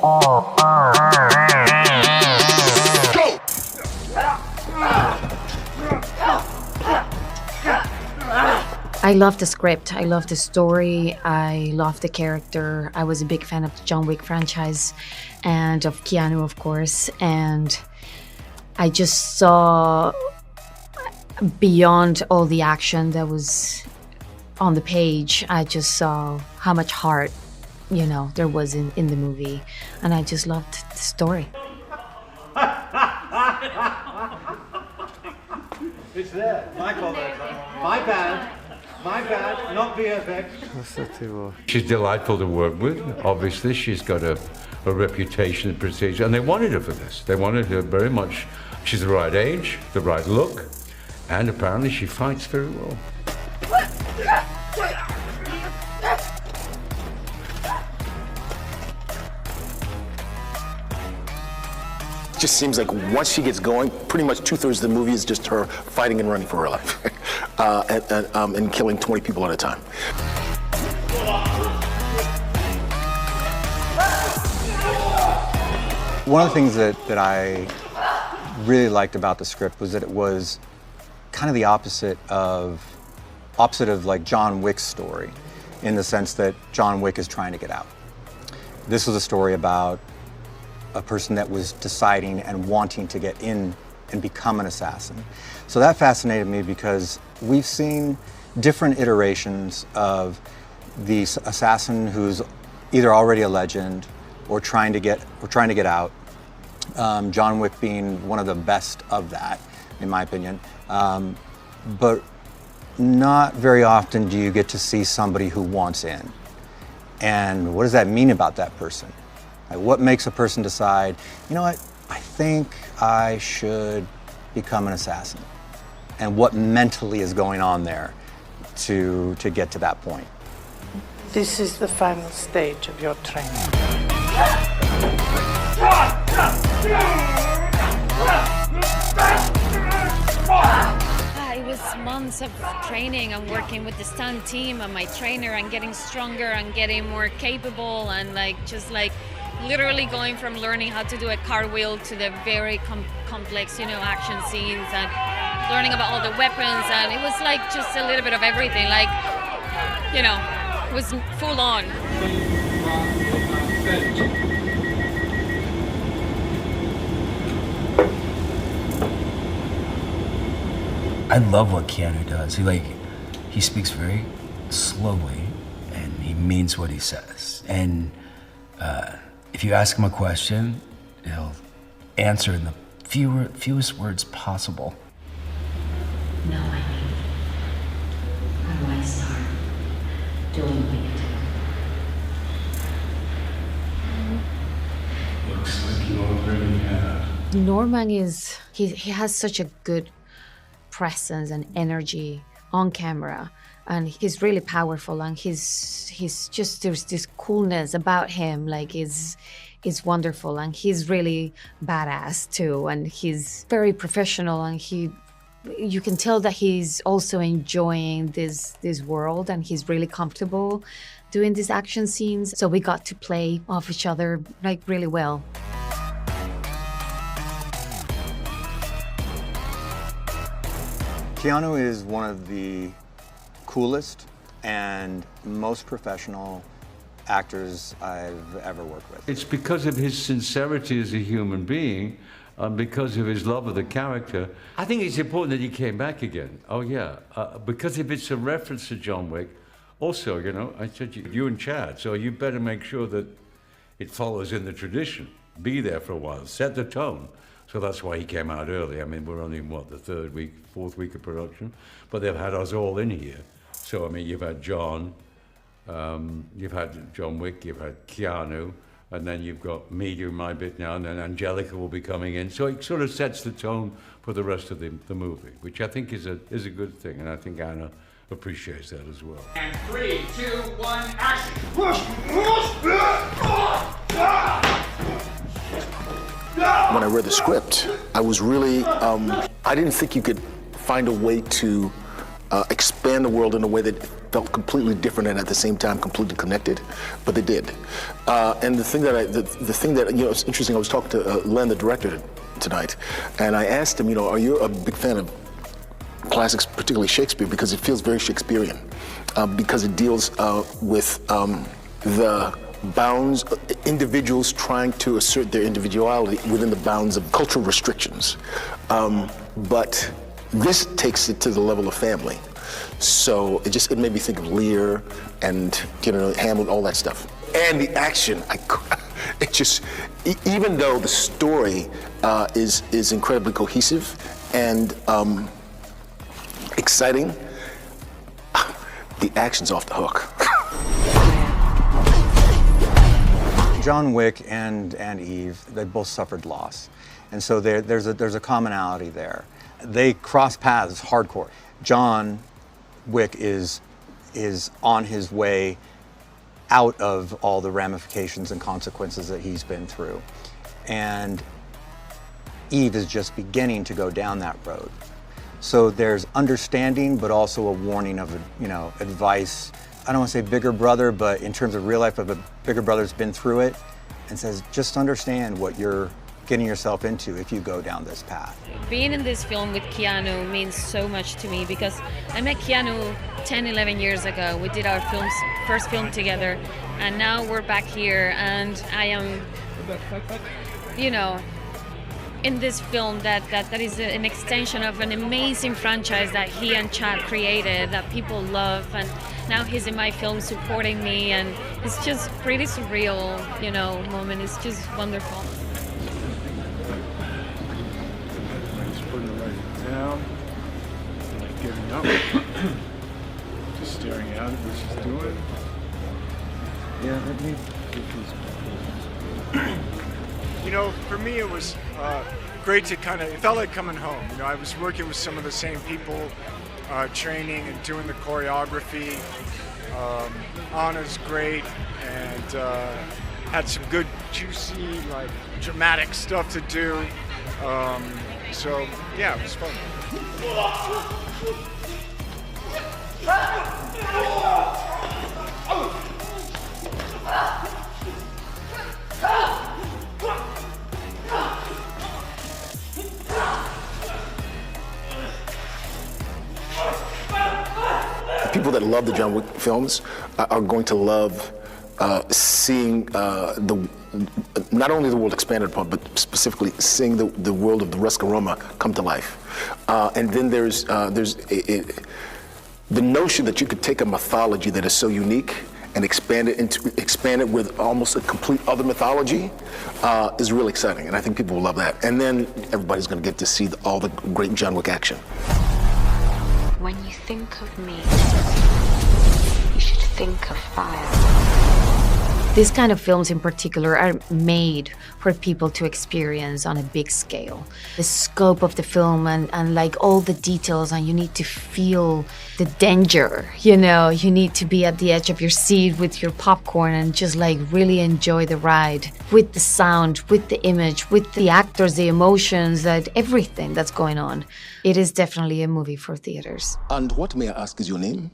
I love the script, I love the story, I love the character. I was a big fan of the John Wick franchise and of Keanu, of course, and I just saw beyond all the action that was on the page, I just saw how much heart, there was in the movie, and I just loved the story. It's there. My fault. My bad. My bad. Not VFX. She's delightful to work with. Obviously, she's got a reputation and prestige, and they wanted her for this. They wanted her very much. She's the right age, the right look, and apparently she fights very well. It just seems like once she gets going, pretty much 2/3 of the movie is just her fighting and running for her life, and killing 20 people at a time. One of the things that I really liked about the script was that it was kind of the opposite of like John Wick's story, in the sense that John Wick is trying to get out. This was a story about a person that was deciding and wanting to get in and become an assassin. So that fascinated me because we've seen different iterations of the assassin who's either already a legend or trying to get out. John Wick being one of the best of that, in my opinion. But not very often do you get to see somebody who wants in. And what does that mean about that person? Like, what makes a person decide, you know what, I think I should become an assassin? And what mentally is going on there to get to that point? This is the final stage of your training. It was months of training and working with the stunt team and my trainer and getting stronger and getting more capable and literally going from learning how to do a cartwheel to the very complex, action scenes and learning about all the weapons, and it was just a little bit of everything, it was full on. I love what Keanu does. He speaks very slowly and he means what he says. And if you ask him a question, he'll answer in the fewest words possible. No, I mean, how do I start doing it? Looks like you already have. Norman he has such a good presence and energy on camera, and he's really powerful, and he's just, there's this coolness about him, is wonderful, and he's really badass too, and he's very professional, and you can tell that he's also enjoying this world, and he's really comfortable doing these action scenes. So we got to play off each other really well. Keanu is one of the coolest and most professional actors I've ever worked with. It's because of his sincerity as a human being, and because of his love of the character. I think it's important that he came back again. Oh yeah, because if it's a reference to John Wick, also, I said you and Chad, so you better make sure that it follows in the tradition. Be there for a while, set the tone. So that's why he came out early. I mean, we're only in, the fourth week of production, but they've had us all in here. So, I mean, you've had John, you've had John Wick, you've had Keanu, and then you've got me doing my bit now, and then Angelica will be coming in. So it sort of sets the tone for the rest of the movie, which I think is a good thing, and I think Anna appreciates that as well. And 3, 2, 1, action! When I read the script, I was really, I didn't think you could find a way to expand the world in a way that felt completely different and at the same time completely connected, but they did. And the thing that you know, it's interesting. I was talking to Len, the director, tonight, and I asked him, you know, are you a big fan of classics, particularly Shakespeare, because it feels very Shakespearean, because it deals with the bounds, individuals trying to assert their individuality within the bounds of cultural restrictions. But this takes it to the level of family. So it made me think of Lear and, you know, Hamlet, all that stuff. And the action, it just, even though the story is incredibly cohesive and exciting, the action's off the hook. John Wick and Eve, they both suffered loss. And so there's a commonality there. They cross paths hardcore. John Wick is on his way out of all the ramifications and consequences that he's been through. And Eve is just beginning to go down that road. So there's understanding, but also a warning of, you know, advice. I don't want to say bigger brother, but in terms of real life, of a bigger brother's been through it and says, just understand what you're getting yourself into if you go down this path. Being in this film with Keanu means so much to me because I met Keanu 10, 11 years ago. We did our first film together, and now we're back here, and I am, you know, in this film that is an extension of an amazing franchise that he and Chad created that people love, and now he's in my film supporting me, and it's just pretty surreal, you know, moment. It's just wonderful. Just putting the leg down, like getting up, just staring at it, what she's doing. Yeah, let me get these. You know, for me it was great to it felt like coming home. You know, I was working with some of the same people, training and doing the choreography. Anna's great, and had some good, juicy, like, dramatic stuff to do. So, yeah, it was fun. People that love the John Wick films are going to love seeing not only the world expanded upon, but specifically seeing the world of the Resca-Roma come to life. And then there's the notion that you could take a mythology that is so unique and expand it with almost a complete other mythology is really exciting, and I think people will love that. And then everybody's going to get to see all the great John Wick action. When you think of me, you should think of fire. These kind of films in particular are made for people to experience on a big scale. The scope of the film and like all the details, and you need to feel the danger, you know, you need to be at the edge of your seat with your popcorn and just like really enjoy the ride with the sound, with the image, with the actors, the emotions, that everything that's going on. It is definitely a movie for theaters. And what, may I ask, is your name?